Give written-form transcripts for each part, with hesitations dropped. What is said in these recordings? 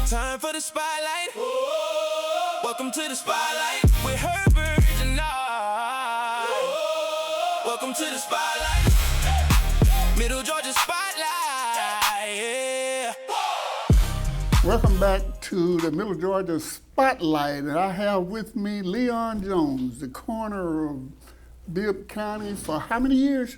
Time for the spotlight. Welcome to the spotlight with Herbert Dennard. Welcome to the spotlight. Middle Georgia spotlight. Yeah. Welcome back to the Middle Georgia Spotlight, and I have with me Leon Jones, the coroner of Bibb County for how many years?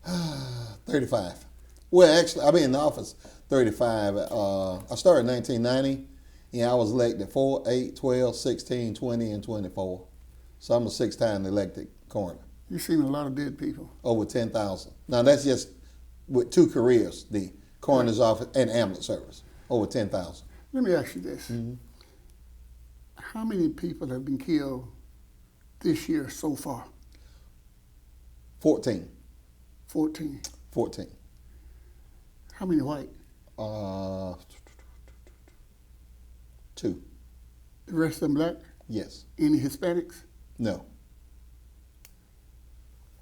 35. Well, actually, I've been in the office 35. I started in 1990, and I was elected 4, 8, 12, 16, 20, and 24. So I'm a 6-time elected coroner. You've seen a lot of dead people. Over 10,000. Now, that's just with 2 careers, the coroner's office and ambulance service. Over 10,000. Let me ask you this. How many people have been killed this year so far? 14. 14. 14. How many white? 2. The rest of them black? Yes. Any Hispanics? No.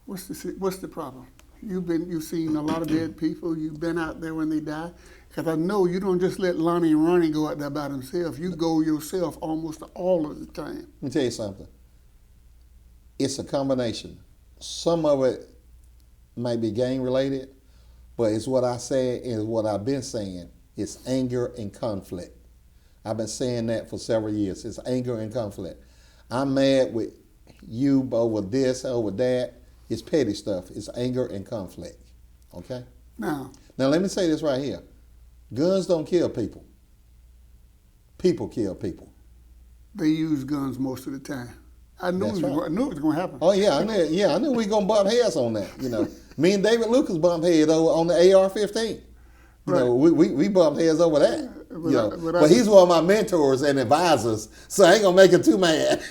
What's the problem? You've seen a lot of dead people. You've been out there when they die. Because I know you don't just let Lonnie and Ronnie go out there by themselves. You go yourself almost all of the time. Let me tell you something. It's a combination. Some of it might be gang related, but it's what I said and what I've been saying. It's anger and conflict. I've been saying that for several years. It's anger and conflict. I'm mad with you over this, over that. It's petty stuff. It's anger and conflict. Okay? Now, let me say this right here. Guns don't kill people. People kill people. they use guns most of the time. I knew it was going to happen. Oh yeah, I knew we were gonna bump heads on that. You know, me and David Lucas bumped heads on the AR-15. You know, we bumped heads over that. But he's one of my mentors and advisors, so I ain't gonna make him too mad.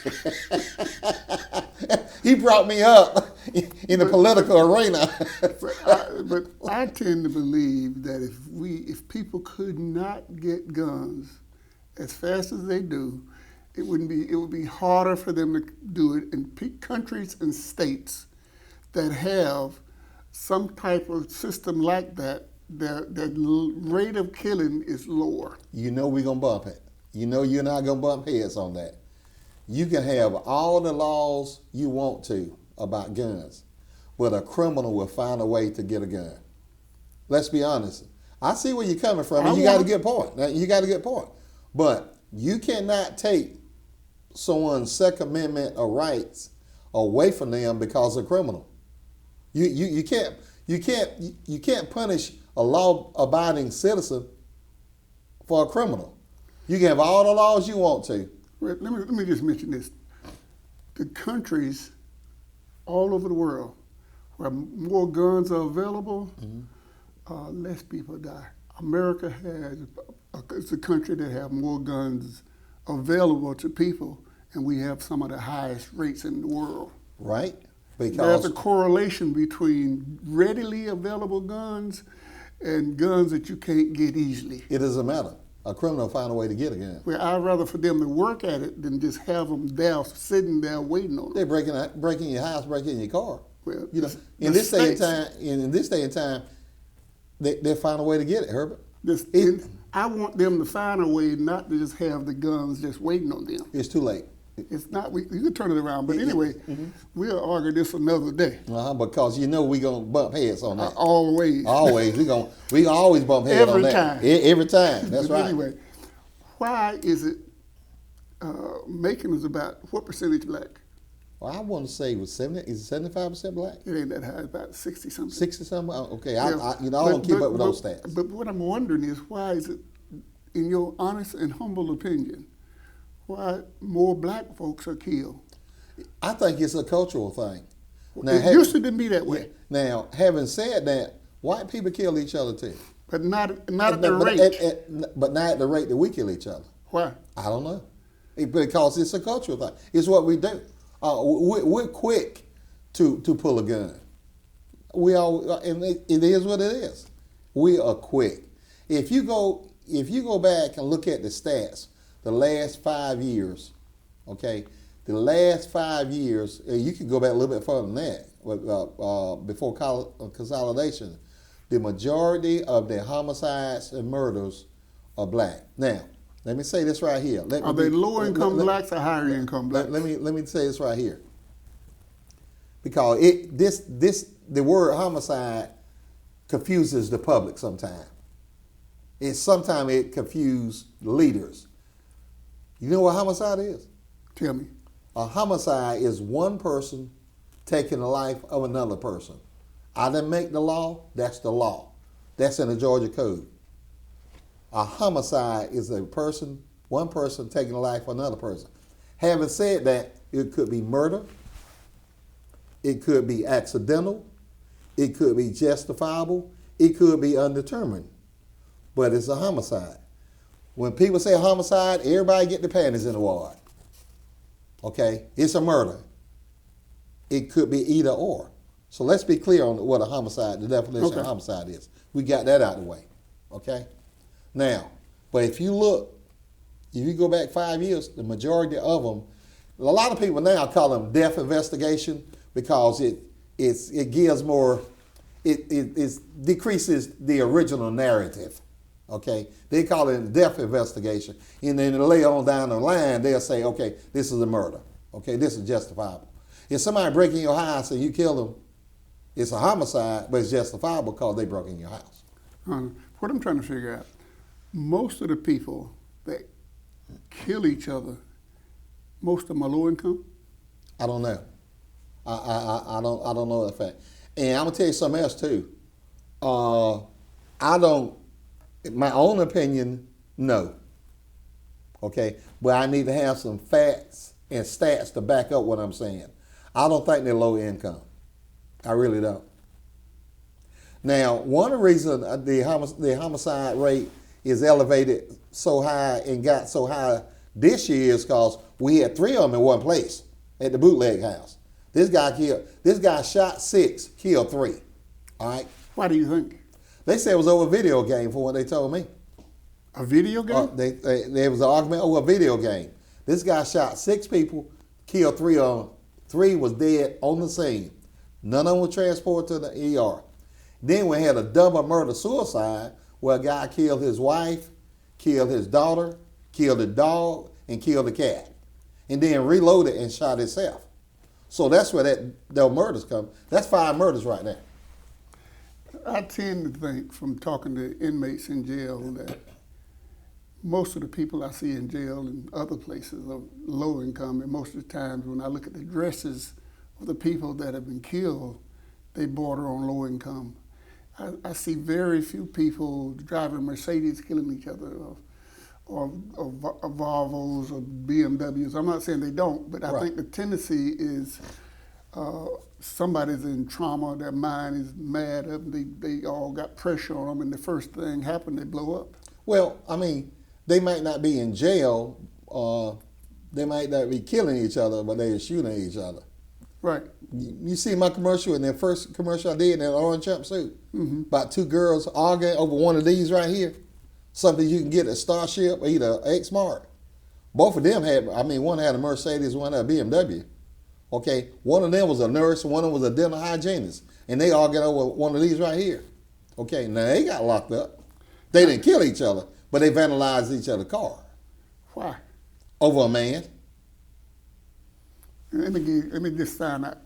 He brought me up in the political arena. But I tend to believe that if people could not get guns as fast as they do, it would be harder for them to do it in countries and states that have some type of system like that. The rate of killing is lower. You know we're gonna bump it. You know you're not gonna bump heads on that. You can have all the laws you want to about guns, but a criminal will find a way to get a gun. Let's be honest. I see where you're coming from, and you got a good point. You got a good point. But you cannot take someone's Second Amendment or rights away from them because they're criminal. You can't punish a law-abiding citizen for a criminal. You can have all the laws you want to. Let me just mention this. The countries all over the world where more guns are available, less people die. America it's a country that have more guns available to people, and we have some of the highest rates in the world. Right. Because there's a correlation between readily available guns and guns that you can't get easily. It doesn't matter. A criminal will find a way to get a gun. Well, I'd rather for them to work at it than just have them there, sitting there waiting on them. They're breaking your house, breaking your car. Well, you know, in this day and time, they find a way to get it, Herbert. I want them to find a way not to just have the guns just waiting on them. It's too late. It's not. You can turn it around, but anyway, we'll argue this another day. Because you know we're gonna bump heads on that. Always. Always. We always bump heads on that. Every time. That's right. Anyway, why is it Macon is about what percentage black? Well, I want to say it was 70. Is it 75% black? It ain't that high. About 60-something. 60-something. Okay. Yeah. I don't keep up with those stats. But what I'm wondering is why is it, in your honest and humble opinion, why more black folks are killed? I think it's a cultural thing. Now, it used to be that way. Now, having said that, white people kill each other too. But not at the rate. But not at the rate that we kill each other. Why? I don't know. Because it's a cultural thing. It's what we do. We're quick to pull a gun. And it is what it is. We are quick. If you go back and look at the stats, the last 5 years, okay, the last 5 years, you can go back a little bit further than that, before consolidation, the majority of the homicides and murders are black. Now, let me say this right here. Are they low-income blacks or higher-income blacks? Let me say this right here. Because the word homicide confuses the public sometimes. Sometimes it confuses leaders. You know what homicide is? Tell me. A homicide is one person taking the life of another person. I didn't make the law, that's the law. That's in the Georgia Code. A homicide is one person taking the life of another person. Having said that, it could be murder, it could be accidental, it could be justifiable, it could be undetermined, but it's a homicide. When people say homicide, everybody get their panties in the wad. Okay, it's a murder. It could be either or. So let's be clear on what a homicide, the definition of homicide is. We got that out of the way. Okay? Now, but if you go back 5 years, the majority of them, a lot of people now call them death investigation because it gives more, it decreases the original narrative. Okay? They call it a death investigation. And then later on down the line, they'll say, okay, this is a murder. Okay, this is justifiable. If somebody break in your house and you kill them, it's a homicide, but it's justifiable because they broke in your house. What I'm trying to figure out, most of the people that kill each other, most of them are low income? I don't know. I don't know that fact. And I'm gonna tell you something else too. My own opinion, no. Okay, but I need to have some facts and stats to back up what I'm saying. I don't think they're low income. I really don't. Now, one of the reasons the homicide rate is elevated so high and got so high this year is because we had 3 of them in one place at the bootleg house. This guy shot 6, killed 3. All right? Why do you think? They said it was over a video game from what they told me. A video game? There was an argument over a video game. This guy shot 6 people, killed 3 of them. 3 was dead on the scene. None of them were transported to the ER. Then we had a double murder-suicide where a guy killed his wife, killed his daughter, killed the dog, and killed the cat. And then reloaded and shot himself. So that's where those murders come. That's 5 murders right there. I tend to think from talking to inmates in jail that most of the people I see in jail and other places are low income, and most of the times when I look at the dresses of the people that have been killed, they border on low income. I see very few people driving Mercedes killing each other, or Volvos or BMWs. I'm not saying they don't, but I think the tendency is somebody's in trauma, their mind is mad up, they all got pressure on them, and the first thing happened, they blow up. Well, I mean, they might not be in jail, they might not be killing each other, but they're shooting at each other. Right. You see my commercial, in the first commercial I did in that orange jumpsuit, about 2 girls arguing over one of these right here, something you can get at Starship or either X-Mart. Both of them one had a Mercedes, one had a BMW. Okay, one of them was a nurse, one of them was a dental hygienist, and they argued over one of these right here. Okay, now they got locked up. They didn't kill each other, but they vandalized each other's car. Why? Over a man. Let me just find out.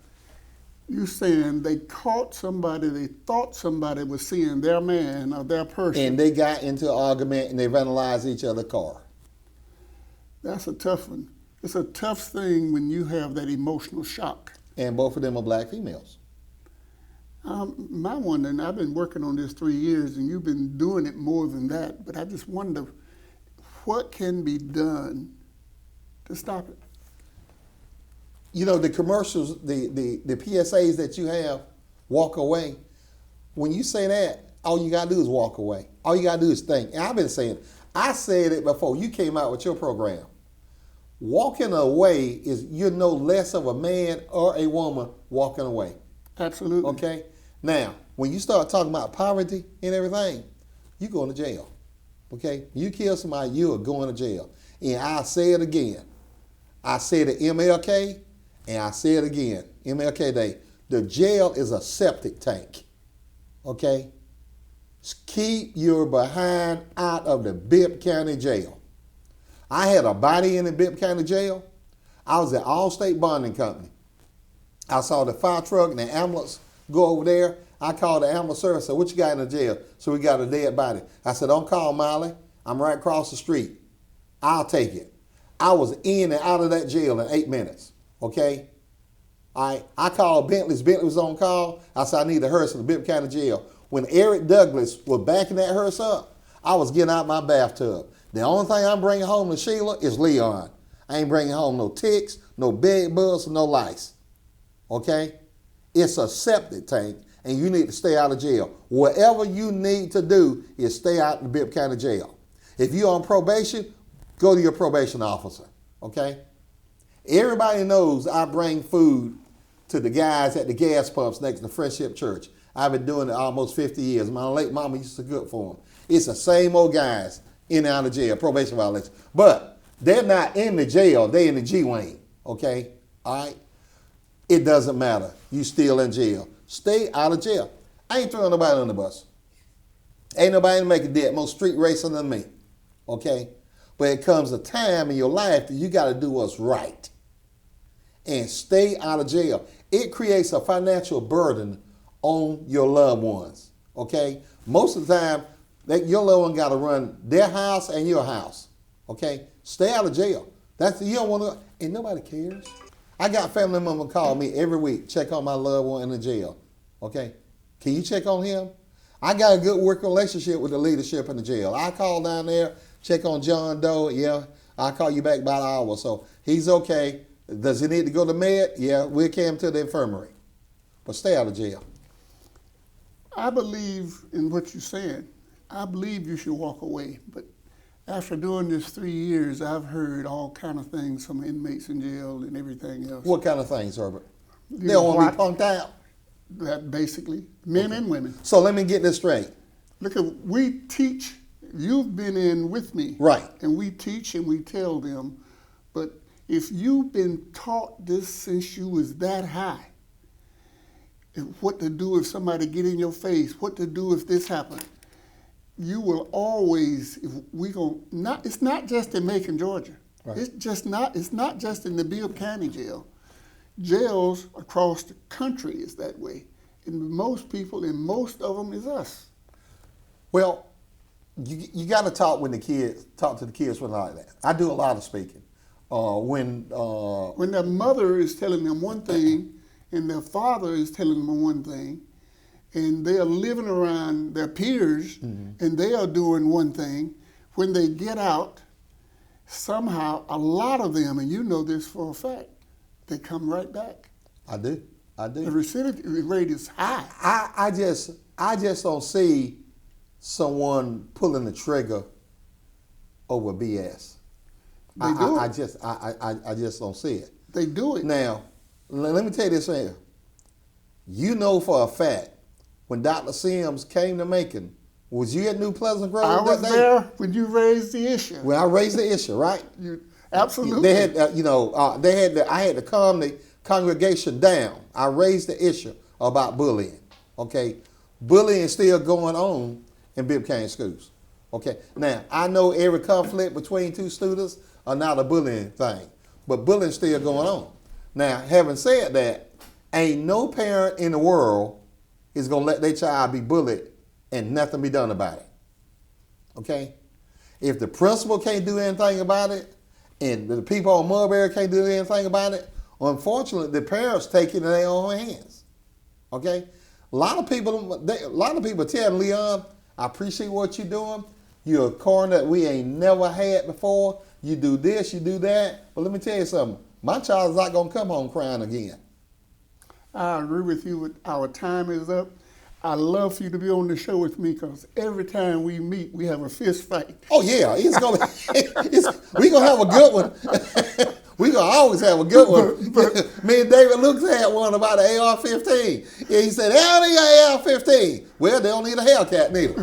You saying they caught somebody, they thought somebody was seeing their man or their person. And they got into an argument and they vandalized each other's car. That's a tough one. It's a tough thing when you have that emotional shock. And both of them are black females. My wondering, I've been working on this 3 years and you've been doing it more than that, but I just wonder what can be done to stop it? You know, the commercials, the PSAs that you have, walk away. When you say that, all you got to do is walk away. All you got to do is think. And I've been saying, I said it before you came out with your program. Walking away is you're no less of a man or a woman walking away. Absolutely. Okay? Now, when you start talking about poverty and everything, you going to jail. Okay? You kill somebody, you are going to jail. And I say it again. I said it MLK, and I say it again, MLK Day. The jail is a septic tank. Okay? Keep your behind out of the Bibb County Jail. I had a body in the Bibb County Jail. I was at Allstate Bonding Company. I saw the fire truck and the ambulance go over there. I called the ambulance service. I said, what you got in the jail? So we got a dead body. I said, don't call Miley. I'm right across the street. I'll take it. I was in and out of that jail in 8 minutes. Okay? I called Bentley's. Bentley was on call. I said, I need a hearse in the Bibb County Jail. When Eric Douglas was backing that hearse up, I was getting out my bathtub. The only thing I'm bringing home to Sheila is Leon. I ain't bringing home no ticks, no bed bugs, no lice. Okay? It's a septic tank, and you need to stay out of jail. Whatever you need to do is stay out of the Bibb County Jail. If you're on probation, go to your probation officer. Okay? Everybody knows I bring food to the guys at the gas pumps next to Friendship Church. I've been doing it almost 50 years. My late mama used to cook for them. It's the same old guys in and out of jail, probation violations. But they're not in the jail. They're in the G-Wing, okay? All right? It doesn't matter. You still in jail. Stay out of jail. I ain't throwing nobody on the bus. Ain't nobody making dead more street racing than me, okay? But it comes a time in your life that you got to do what's right and stay out of jail. It creates a financial burden on your loved ones, okay? Most of the time, your loved one got to run their house and your house, okay? Stay out of jail. You don't want to, and nobody cares. I got family members call me every week, check on my loved one in the jail, okay? Can you check on him? I got a good working relationship with the leadership in the jail. I call down there, check on John Doe, yeah, I'll call you back about an hour. So he's okay. Does he need to go to med? Yeah, we'll carry him to the infirmary. But stay out of jail. I believe in what you're saying. I believe you should walk away. But after doing this 3 years, I've heard all kind of things from inmates in jail and everything else. What kind of things, Herbert? They don't want to be punked out. That basically, men and women. So let me get this straight. Look, we teach. You've been in with me. Right. And we teach and we tell them. But if you've been taught this since you was that high, what to do if somebody get in your face, what to do if this happened, you will always, it's not just in Macon, Georgia. Right. It's not just in the Bibb County Jail. Jails across the country is that way. And most people, and most of them is us. Well, you got to talk to the kids when like that. I do a lot of speaking. When their mother is telling them one thing and their father is telling them one thing, and they are living around their peers, and they are doing one thing, when they get out, somehow a lot of them, and you know this for a fact, they come right back. I do. The recidivity rate is high. I just don't see someone pulling the trigger over BS. They do it. I just don't see it. They do it. Now, let me tell you this here. You know for a fact, when Dr. Sims came to Macon, was you at New Pleasant Grove I was that day? there when you raised the issue. When I raised the issue, right? Absolutely. They had, I had to calm the congregation down. I raised the issue about bullying. Okay, bullying is still going on in Bibb County schools. Okay, now I know every conflict between two students are not a bullying thing, but bullying still going on. Now, having said that, ain't no parent in the world is gonna let their child be bullied and nothing be done about it. Okay, if the principal can't do anything about it, and the people on Mulberry can't do anything about it, unfortunately, the parents take it in their own hands. Okay, a lot of people tell Leon, I appreciate what you're doing. You're a coroner that we ain't never had before. You do this, you do that. But let me tell you something. My child is not going to come home crying again. I agree with you. Our time is up. I love for you to be on the show with me because every time we meet, we have a fist fight. Oh, yeah. We're going to have a good one. We're going to always have a good one. Me and David Lukes had one about an AR-15. Yeah, he said, they don't need an AR-15. Well, they don't need a Hellcat neither.